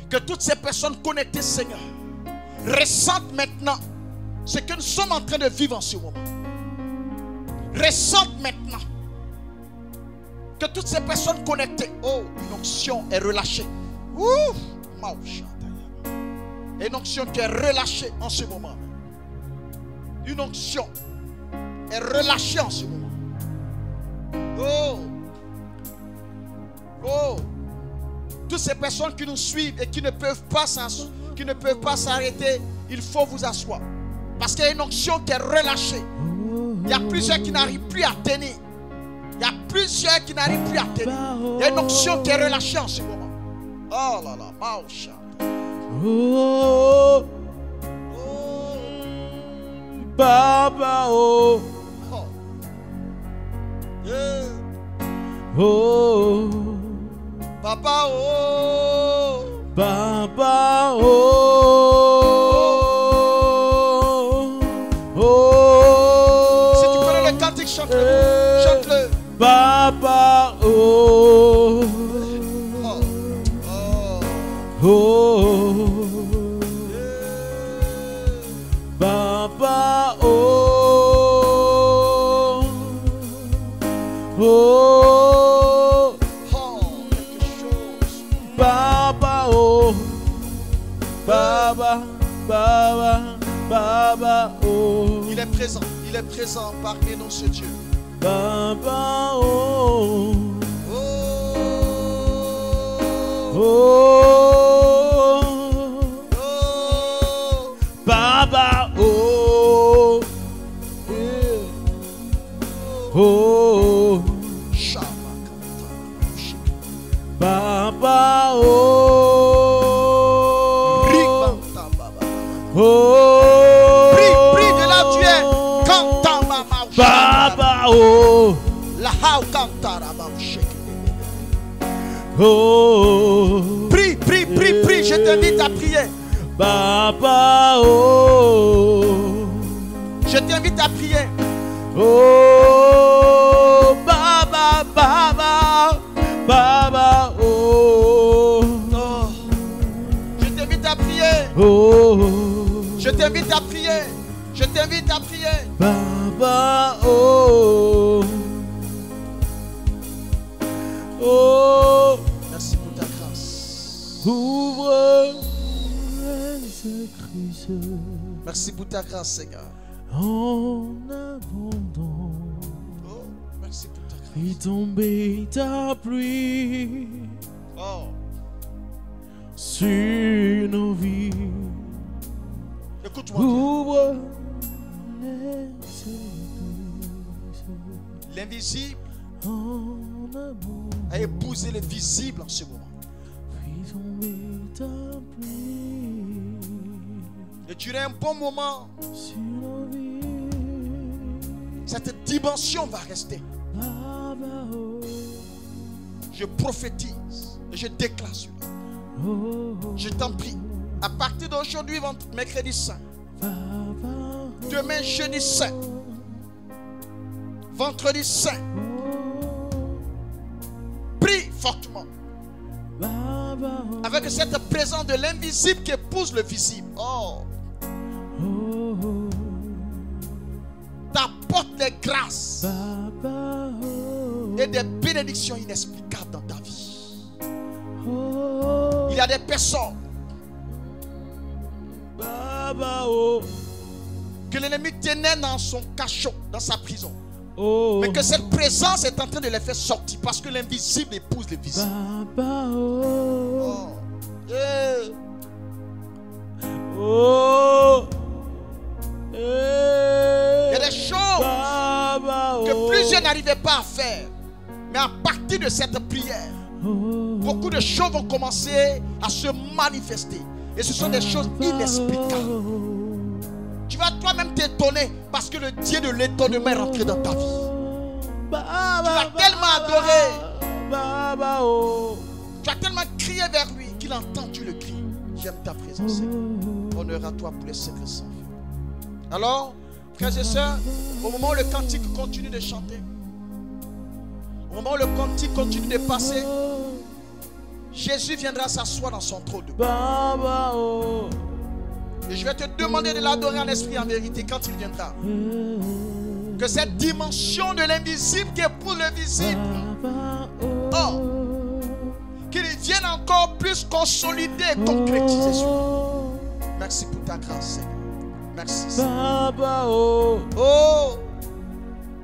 Que toutes ces personnes connectées, Seigneur, ressentent maintenant ce que nous sommes en train de vivre en ce moment. Ressentent maintenant que toutes ces personnes connectées, oh, une onction est relâchée. Ouf, une onction qui est relâchée en ce moment. Une onction est relâchée en ce moment. Oh. Oh. Toutes ces personnes qui nous suivent et qui ne peuvent pas s'arrêter, il faut vous asseoir. Parce qu'il y a une onction qui est relâchée. Il y a plusieurs qui n'arrivent plus à tenir. Il y a plusieurs qui n'arrivent plus à tenir. Il y a une onction qui est relâchée en ce moment. Oh là là, Mausha. Oh. Papa, oh, Oh. Yeah. oh, Papa, oh. Papa, oh, oh. Si tu connais le cantique, chante-le. Chante-le. Papa, oh, Oh. Oh. oh, Yeah. Papa, oh, oh, Oh, quelque chose. Papa, oh, Baba, Baba, Baba, oh, Il est présent parmi nous, ce Dieu. Baba, oh, Oh. oh, Oh. Baba, oh, yeah. Oh, Shamakata. Baba, oh, Ribanta, baba. oh, Prie de là où tu es. Kanta, mama, Baba, oh, la hao kanta, raba, shake. oh, Prie. Je t'invite à prier. Baba, oh, Je t'invite à prier. oh, Baba, Baba, Baba, oh, Oh. Je t'invite à prier. oh, Je t'invite à prier. Je t'invite à prier. Baba, oh, oh, Merci pour ta grâce. ouvre les écrits Merci pour ta grâce, Seigneur. en abondance. Oh, merci pour ta grâce. Fais tomber ta pluie Oh, sur nos vies. écoute-moi bien. Ouvre les églises L'invisible en abondance. a épousé le visible en ce moment. Fais tomber ta pluie Et durant un bon moment, sur nos vies. cette dimension va rester. Baba, oh, Je prophétise et je déclare cela. oh, Je t'en prie. À partir d'aujourd'hui, mercredi saint, Baba, demain jeudi saint, vendredi saint, prie fortement. Baba, Avec cette présence de l'invisible qui épouse le visible. Oh, oh, t'apporte des grâces Baba, oh, et des bénédictions inexplicables dans ta vie. oh, Il y a des personnes Baba, oh, que l'ennemi tenait dans son cachot, dans sa prison. oh, Mais que cette présence est en train de les faire sortir parce que l'invisible épouse le visible. Baba, oh, Oh. Yeah. oh, Il y a des choses Baba, oh, que plusieurs n'arrivaient pas à faire. Mais à partir de cette prière, oh, beaucoup de choses vont commencer à se manifester. Et ce sont des choses inexplicables. Tu vas toi-même t'étonner parce que le Dieu de l'étonnement est rentré dans ta vie. Tu l'as tellement adoré. Baba, oh, Tu as tellement crié vers lui qu'il a entendu le cri. J'aime ta présence, Seigneur. Honneur à toi pour les siècles sans fin. Alors, frères et sœurs, au moment où le cantique continue de chanter, au moment où le cantique continue de passer, Jésus viendra s'asseoir dans son trône de gloire. Baba, oh, Et je vais te demander de l'adorer en esprit et en vérité quand il viendra. Que cette dimension de l'invisible qui épouse le visible, Baba, oh, qu'il vienne encore plus consolider et concrétiser sur nous. Merci pour ta grâce, Seigneur. Merci, Seigneur. Baba, oh, Oh,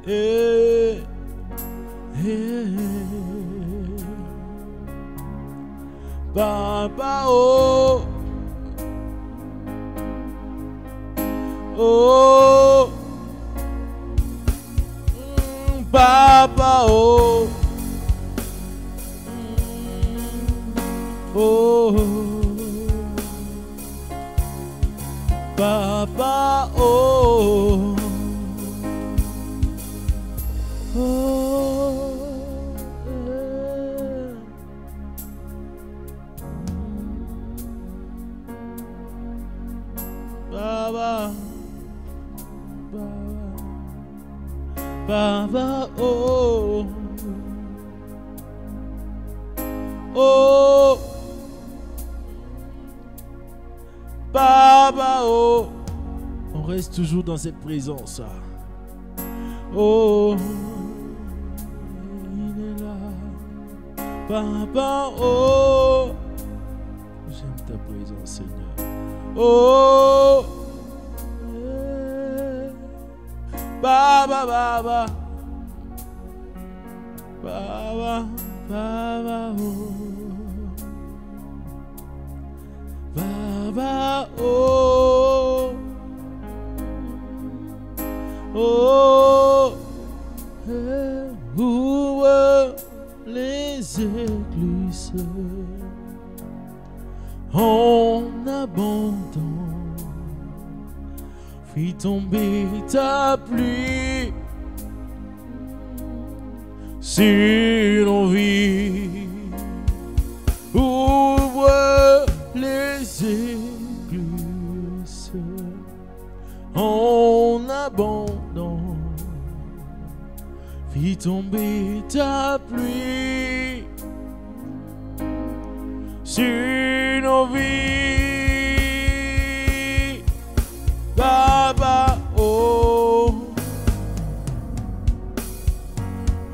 eh, eh, Baba, oh, oh, Baba, oh, oh, Baba, oh. Oh, Baba, Baba, oh, oh, Baba, oh. On reste toujours dans cette présence. Oh, il est là. Baba, oh, j'aime ta présence, Seigneur. Oh, Baba, Baba, Baba, Baba, oh, Baba, oh, oh, ouvre les églises en abondant, fais tomber ta pluie sur nos vies. Ouvre les églises en abondant, fais tomber ta pluie sur nos vies. Baba, oh,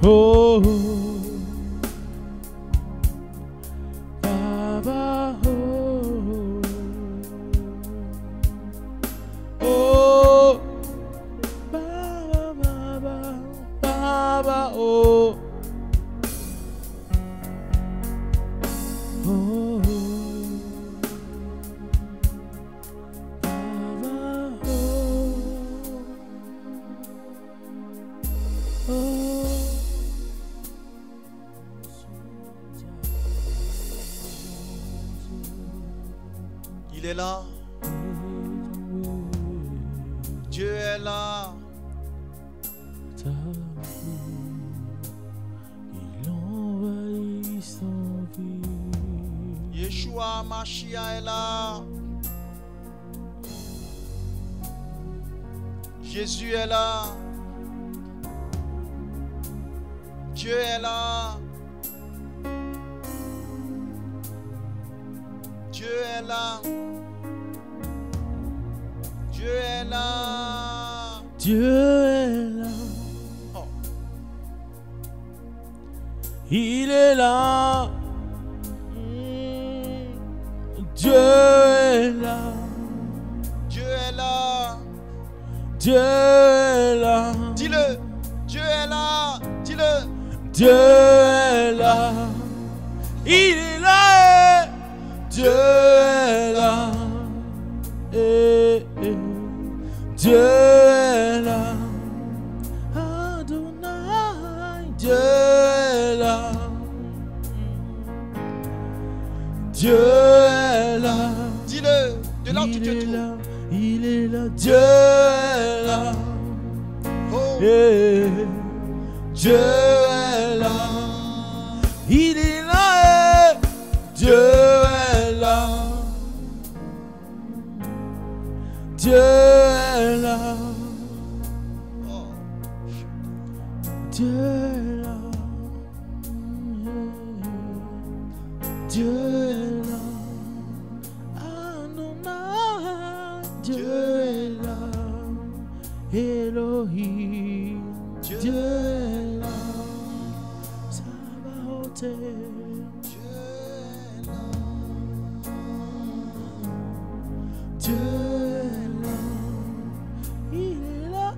oh, Baba, oh, oh, Baba, Baba, Baba, oh, oh, Baba, oh, oh. Il est là. Dieu est là. Il envahit son vie. Yeshua Mashiach est là. Jésus est là. Dieu est là. Dieu est là. Dieu est là. Dieu est là. Oh. Il est là. Dieu est là. Dieu est là. Dieu est là. Dis-le. Dieu est là. Dis-le. Dieu est là. Il est là. Dieu est là. Dieu est là. Adonai. Dieu est là. Dieu est là. Dis-le. De là où tu Il te est trouves. là. Il est là. Dieu est là. Oh. Dieu est là. Il est là. Dieu est là. Dieu est là. Oh. Dieu est là. Dieu est là. Adonai. Dieu est là. Elohim. Dieu est là. Sabaoth. Dieu est là. Dieu est là. Il est là.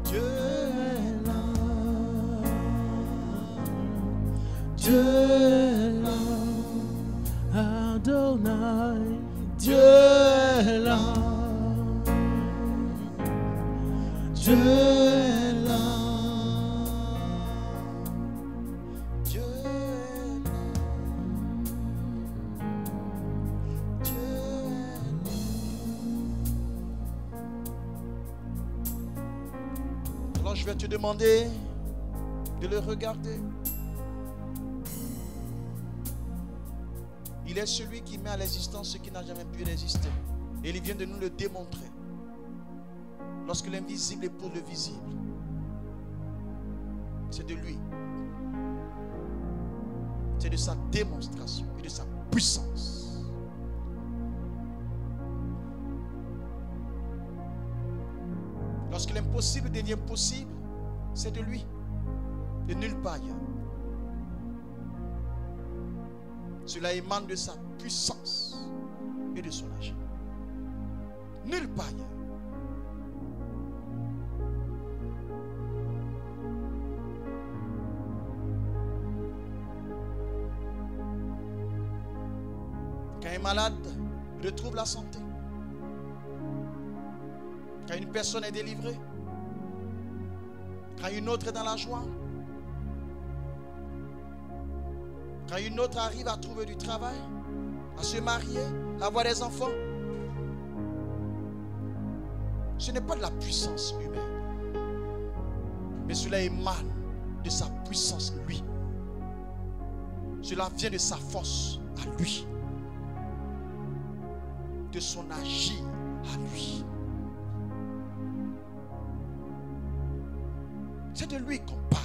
Dieu est là. Dieu est là. Adonai. Dieu est là. Dieu est là. Dieu est là. Dieu est là. Alors je vais te demander de le regarder. Il est celui qui met à l'existence ce qui n'a jamais pu résister. Et il vient de nous le démontrer. Lorsque l'invisible épouse le visible, c'est de lui. C'est de sa démonstration et de sa puissance. Lorsque l'impossible devient possible, c'est de lui. De nulle part ailleurs. Cela émane de sa puissance et de son agir. Nulle part ailleurs. Quand un malade retrouve la santé, quand une personne est délivrée, quand une autre est dans la joie, quand une autre arrive à trouver du travail, à se marier, à avoir des enfants, ce n'est pas de la puissance humaine, mais cela émane de sa puissance lui. Cela vient de sa force à lui, de son agir à lui. C'est de lui qu'on parle.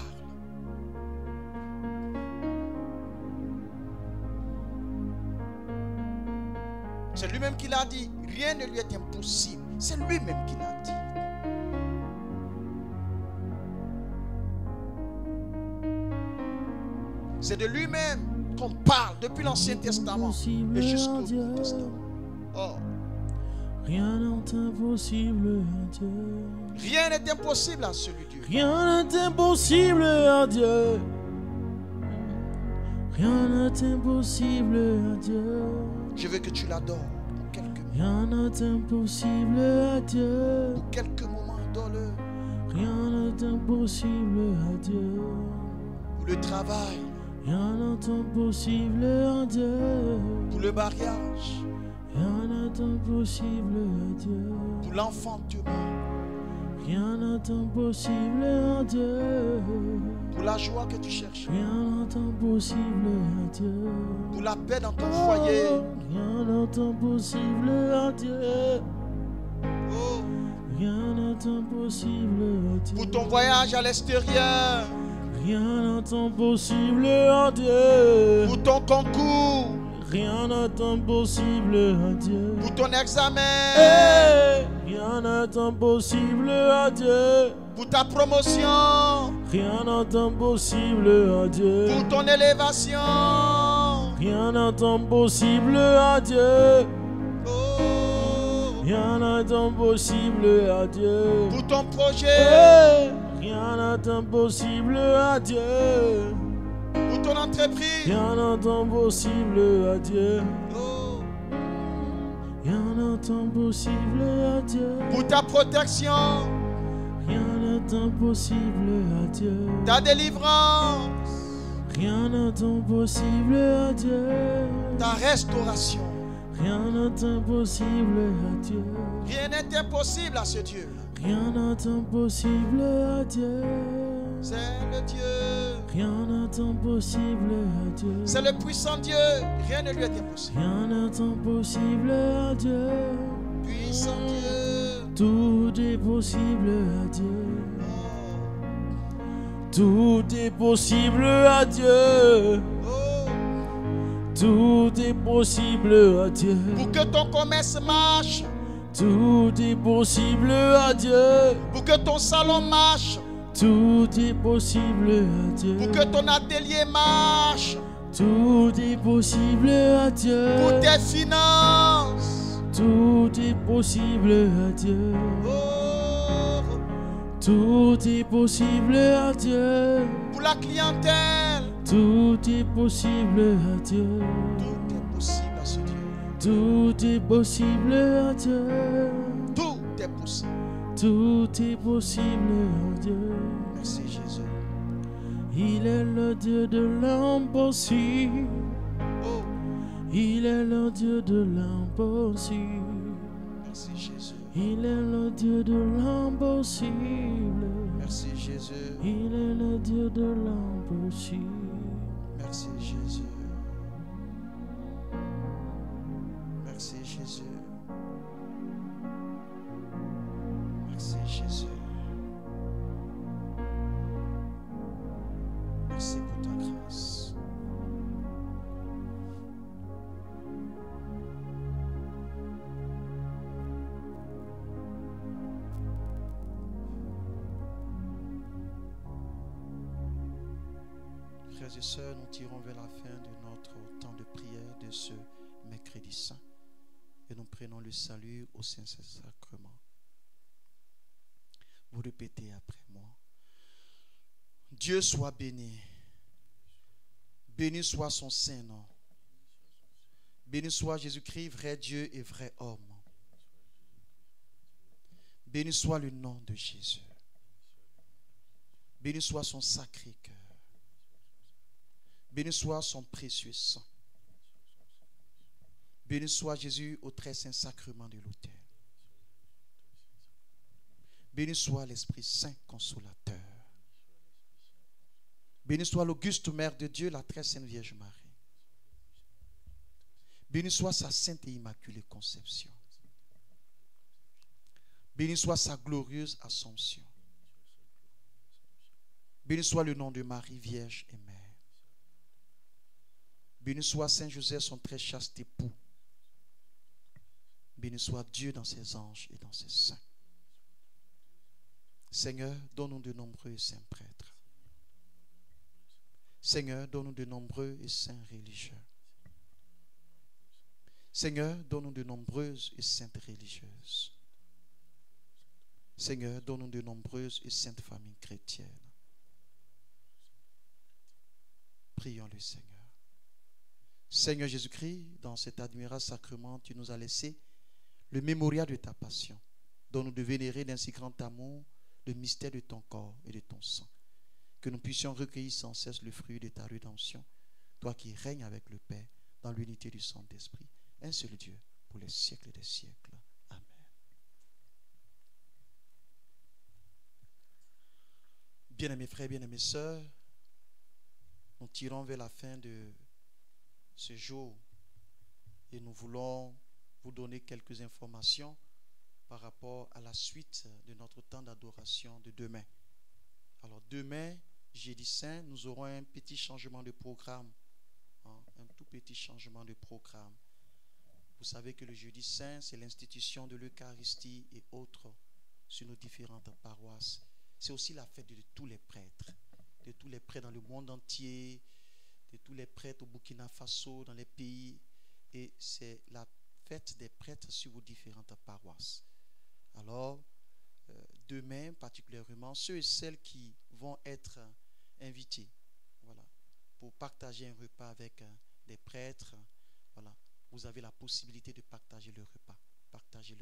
C'est lui-même qui l'a dit. Rien ne lui est impossible. C'est lui-même qui l'a dit. C'est de lui-même qu'on parle depuis l'Ancien Testament et jusqu'au Nouveau Testament. Oh. Rien n'est impossible à Dieu. Rien n'est impossible à celui Dieu. Rien n'est impossible à Dieu. Rien n'est impossible à Dieu. Je veux que tu l'adores pour quelques minutes. Rien n'est impossible à Dieu. Pour quelques moments, adore-le. Rien n'est impossible à Dieu. Pour le travail. Rien n'est impossible à Dieu. Pour le mariage. Rien n'est impossible à Dieu. Pour l'enfantement. Rien n'est impossible à Dieu. Pour la joie que tu cherches. Rien n'est impossible à Dieu. Pour la paix dans ton foyer. Rien n'est impossible à Dieu. Oh. Rien n'est impossible à Dieu. Pour ton voyage à l'extérieur. Rien n'est impossible à Dieu. Pour ton concours. Rien n'est impossible à Dieu. Pour ton examen. Hey, rien n'est impossible à Dieu. Pour ta promotion. Rien n'est impossible à Dieu. Pour ton élévation. Rien n'est impossible à Dieu. Oh. Rien n'est impossible à Dieu. Pour ton projet. Hey, rien n'est impossible à Dieu. Pour ton entreprise. Rien n'est impossible à Dieu. Oh. Rien n'est impossible à Dieu. Pour ta protection. Rien n'est impossible à Dieu. Ta délivrance. Rien n'est impossible à Dieu. Ta restauration. Rien n'est impossible à Dieu. Rien n'est impossible à ce Dieu. Rien n'est impossible à Dieu. C'est le Dieu. Rien n'est impossible à Dieu. C'est le puissant Dieu. Rien ne lui est impossible. Rien n'est impossible à Dieu. Puissant Dieu. Tout est possible à Dieu. Oh. Tout est possible à Dieu. Oh. Tout est possible à Dieu. Pour que ton commerce marche. Tout est possible à Dieu. Pour que ton salon marche. Tout est possible à Dieu. Pour que ton atelier marche. Tout est possible à Dieu. Pour tes finances. Tout est possible à Dieu. Oh. Tout est possible à Dieu. Pour la clientèle. Tout est possible à Dieu. Tout est possible à ce Dieu. Tout est possible à Dieu. Tout est possible. Tout est possible à Dieu. Merci Jésus. Il est le Dieu de l'impossible. Oh. Il est le Dieu de l'impossible. Merci Jésus. Il est le Dieu de l'impossible. Merci Jésus. Il est le Dieu de l'impossible. Merci Jésus. Merci Jésus. Merci Jésus. Merci pour ta grâce. Frères et sœurs, nous tirons vers la fin de notre temps de prière de ce mercredi saint et nous prenons le salut au Saint-Sacrement. Vous répétez après moi. Dieu soit béni. Béni soit son saint nom. Béni soit Jésus-Christ, vrai Dieu et vrai homme. Béni soit le nom de Jésus. Béni soit son sacré cœur. Béni soit son précieux sang. Béni soit Jésus au très saint sacrement de l'autel. Béni soit l'Esprit Saint consolateur. Béni soit l'auguste Mère de Dieu, la très sainte Vierge Marie. Béni soit sa sainte et immaculée conception. Béni soit sa glorieuse assomption. Béni soit le nom de Marie, Vierge et Mère. Béni soit Saint Joseph, son très chaste époux. Béni soit Dieu dans ses anges et dans ses saints. Seigneur, donne-nous de nombreux saints prêtres. Seigneur, donne-nous de nombreux et saints religieux. Seigneur, donne-nous de nombreuses et saintes religieuses. Seigneur, donne-nous de nombreuses et saintes familles chrétiennes. Prions le Seigneur. Seigneur Jésus-Christ, dans cet admirable sacrement, tu nous as laissé le mémorial de ta passion, dont nous de vénérer d'un si grand amour le mystère de ton corps et de ton sang, que nous puissions recueillir sans cesse le fruit de ta rédemption, toi qui règnes avec le Père dans l'unité du Saint-Esprit, un seul Dieu pour les siècles des siècles. Amen. Bien-aimés frères, bien-aimées sœurs, nous tirons vers la fin de ce jour et nous voulons vous donner quelques informations par rapport à la suite de notre temps d'adoration de demain. Alors demain, jeudi saint, nous aurons un petit changement de programme, un tout petit changement de programme. Vous savez que le jeudi saint, c'est l'institution de l'Eucharistie et autres sur nos différentes paroisses. C'est aussi la fête de tous les prêtres dans le monde entier, de tous les prêtres au Burkina Faso, dans les pays, et c'est la fête des prêtres sur vos différentes paroisses. Alors, demain particulièrement, ceux et celles qui vont être invités, voilà, pour partager un repas avec des prêtres, voilà, vous avez la possibilité de partager le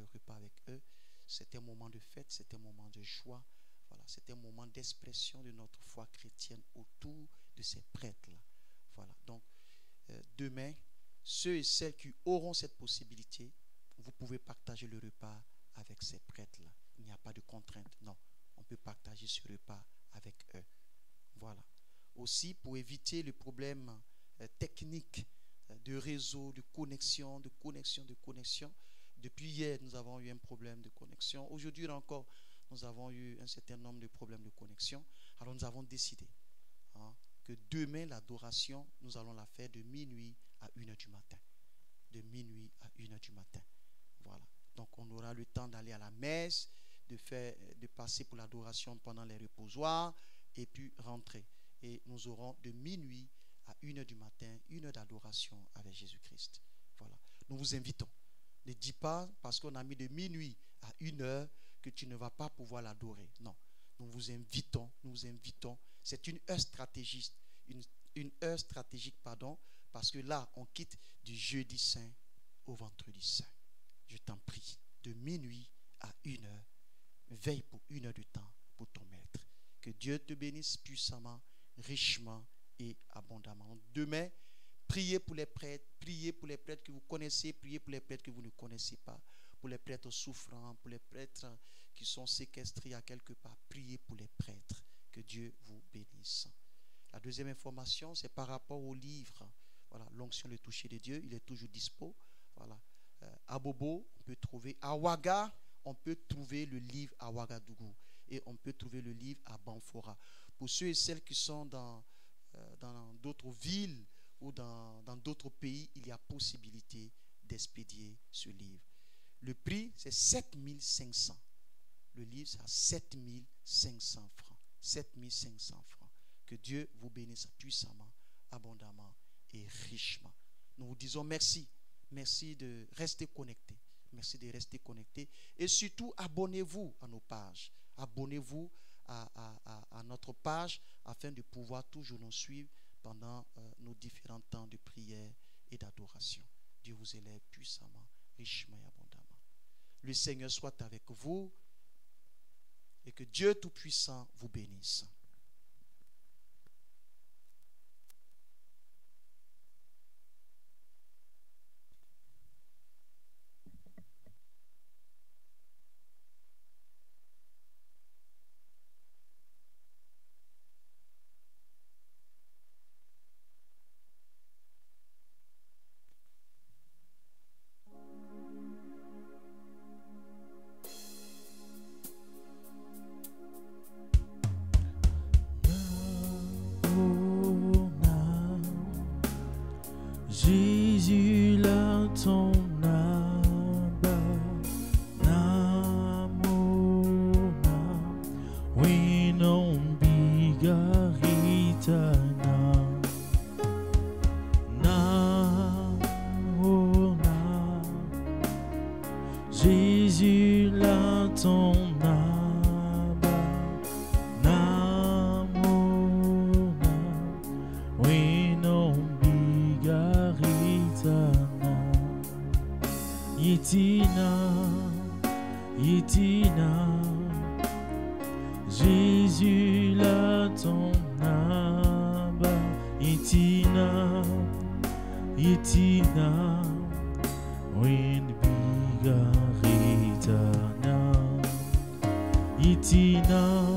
repas avec eux. C'est un moment de fête, c'est un moment de joie, voilà, c'est un moment d'expression de notre foi chrétienne autour de ces prêtres-là. Voilà, donc demain, ceux et celles qui auront cette possibilité, vous pouvez partager le repas avec ces prêtres-là. Il n'y a pas de contrainte, non. On peut partager ce repas avec eux. Voilà. Aussi, pour éviter le problème technique de réseau, de connexion. Depuis hier, nous avons eu un problème de connexion. Aujourd'hui encore, nous avons eu un certain nombre de problèmes de connexion. Alors, nous avons décidé que demain, l'adoration, nous allons la faire de minuit à 1h du matin. De minuit à 1h du matin. Voilà. Donc, on aura le temps d'aller à la messe, de passer pour l'adoration pendant les reposoirs et puis rentrer. Et nous aurons de minuit à 1h du matin, 1 heure d'adoration avec Jésus-Christ. Voilà. Nous vous invitons. Ne dis pas parce qu'on a mis de minuit à 1h que tu ne vas pas pouvoir l'adorer. Non. Nous vous invitons. C'est une heure stratégique, une heure stratégique, parce que là, on quitte du jeudi saint au vendredi saint. Je t'en prie, de minuit à 1h, veille pour 1 heure de temps pour ton maître. Que Dieu te bénisse puissamment, richement et abondamment. Demain, priez pour les prêtres que vous connaissez, priez pour les prêtres que vous ne connaissez pas, pour les prêtres souffrants, pour les prêtres qui sont séquestrés à quelque part. Priez pour les prêtres. Que Dieu vous bénisse. La deuxième information, c'est par rapport au livre. Voilà, l'onction, le toucher de Dieu, il est toujours dispo. Voilà. À Bobo, on peut trouver. À Ouaga, on peut trouver le livre à Ouagadougou. Et on peut trouver le livre à Banfora. Pour ceux et celles qui sont dans d'autres villes ou dans d'autres pays, il y a possibilité d'expédier ce livre. Le prix, c'est 7500. Le livre, c'est à 7500 francs. 7500 francs. Que Dieu vous bénisse puissamment, abondamment et richement. Nous vous disons merci. Merci de rester connectés. Merci de rester connectés. Et surtout, abonnez-vous à nos pages. Abonnez-vous à notre page afin de pouvoir toujours nous suivre pendant nos différents temps de prière et d'adoration. Dieu vous élève puissamment, richement et abondamment. Le Seigneur soit avec vous et que Dieu Tout-Puissant vous bénisse. Jésus là ton âme, namona, oui non bigarita namona, Jésus là ton âme, namona, oui non Yitina, Jésus là ton âme, Yitina, win bigaritana, Yitina.